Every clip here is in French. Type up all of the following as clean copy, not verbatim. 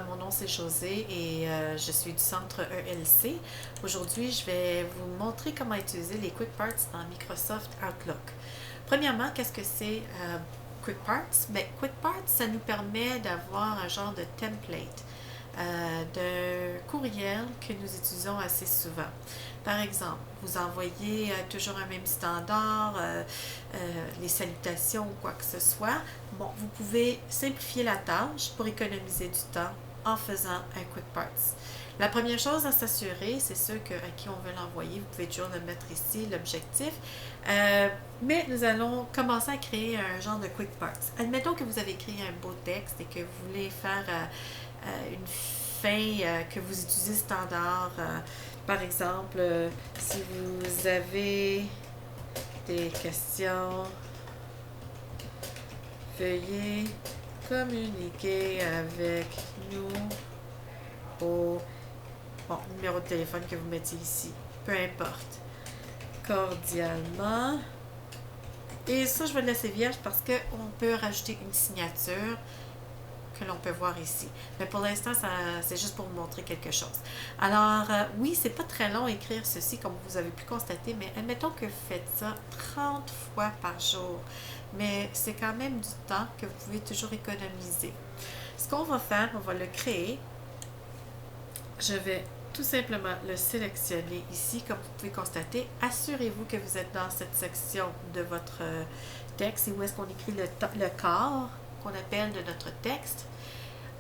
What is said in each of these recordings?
Mon nom c'est Josée et je suis du centre ELC. Aujourd'hui, je vais vous montrer comment utiliser les Quick Parts dans Microsoft Outlook. Premièrement, qu'est-ce que c'est Quick Parts? Ben, Quick Parts, ça nous permet d'avoir un genre de template d'un courriel que nous utilisons assez souvent. Par exemple, vous envoyez toujours un même standard, les salutations ou quoi que ce soit. Bon, vous pouvez simplifier la tâche pour économiser du temps en faisant un Quick Parts. La première chose à s'assurer, c'est ceux à qui on veut l'envoyer. Vous pouvez toujours le mettre ici, l'objectif. Mais nous allons commencer à créer un genre de Quick Parts. Admettons que vous avez écrit un beau texte et que vous voulez faire une fin que vous utilisez standard. Par exemple, si vous avez des questions, veuillez communiquer avec nous au numéro de téléphone que vous mettez ici. Peu importe. Cordialement. Et ça, je vais le laisser vierge parce qu'on peut rajouter une signature que l'on peut voir ici. Mais pour l'instant, c'est juste pour vous montrer quelque chose. Alors, oui, c'est pas très long à écrire ceci, comme vous avez pu constater, mais admettons que vous faites ça 30 fois par jour. Mais c'est quand même du temps que vous pouvez toujours économiser. Ce qu'on va faire, on va le créer. Je vais tout simplement le sélectionner ici, comme vous pouvez constater. Assurez-vous que vous êtes dans cette section de votre texte et où est-ce qu'on écrit le corps qu'on appelle de notre texte.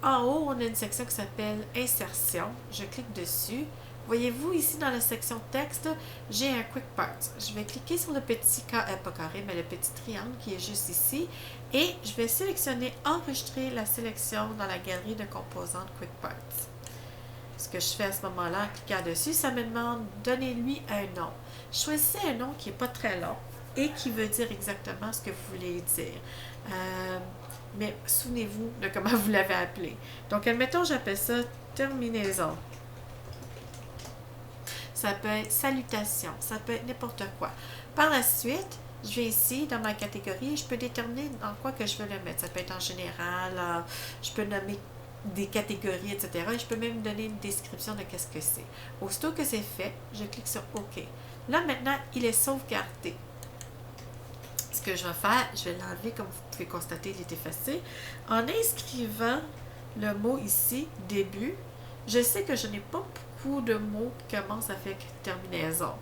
En haut, on a une section qui s'appelle Insertion. Je clique dessus. Voyez-vous ici dans la section texte, j'ai un Quick Parts. Je vais cliquer sur le petit pas carré, mais le petit triangle qui est juste ici et je vais sélectionner Enregistrer la sélection dans la galerie de composantes Quick Parts. Ce que je fais à ce moment-là, en cliquant dessus, ça me demande donnez-lui un nom. Choisissez un nom qui n'est pas très long et qui veut dire exactement ce que vous voulez dire. Mais souvenez-vous de comment vous l'avez appelé. Donc, admettons, j'appelle ça terminaison. Ça peut être salutation, ça peut être n'importe quoi. Par la suite, je vais ici dans ma catégorie et je peux déterminer dans quoi que je veux le mettre. Ça peut être en général, je peux nommer des catégories, etc. Et je peux même donner une description de qu'est-ce que c'est. Aussitôt que c'est fait, je clique sur OK. Là, maintenant, il est sauvegardé. Ce que je vais faire, je vais l'enlever, comme vous pouvez constater, il est effacé. En inscrivant le mot ici, début, je sais que je n'ai pas beaucoup de mots qui commencent avec terminaison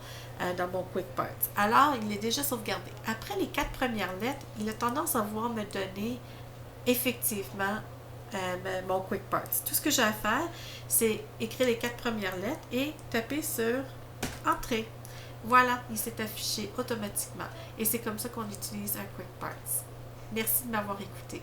dans mon Quick Parts. Alors, il est déjà sauvegardé. Après les 4 premières lettres, il a tendance à vouloir me donner effectivement mon Quick Parts. Tout ce que j'ai à faire, c'est écrire les 4 premières lettres et taper sur Entrée. Voilà, il s'est affiché automatiquement. Et c'est comme ça qu'on utilise un Quick Parts. Merci de m'avoir écouté.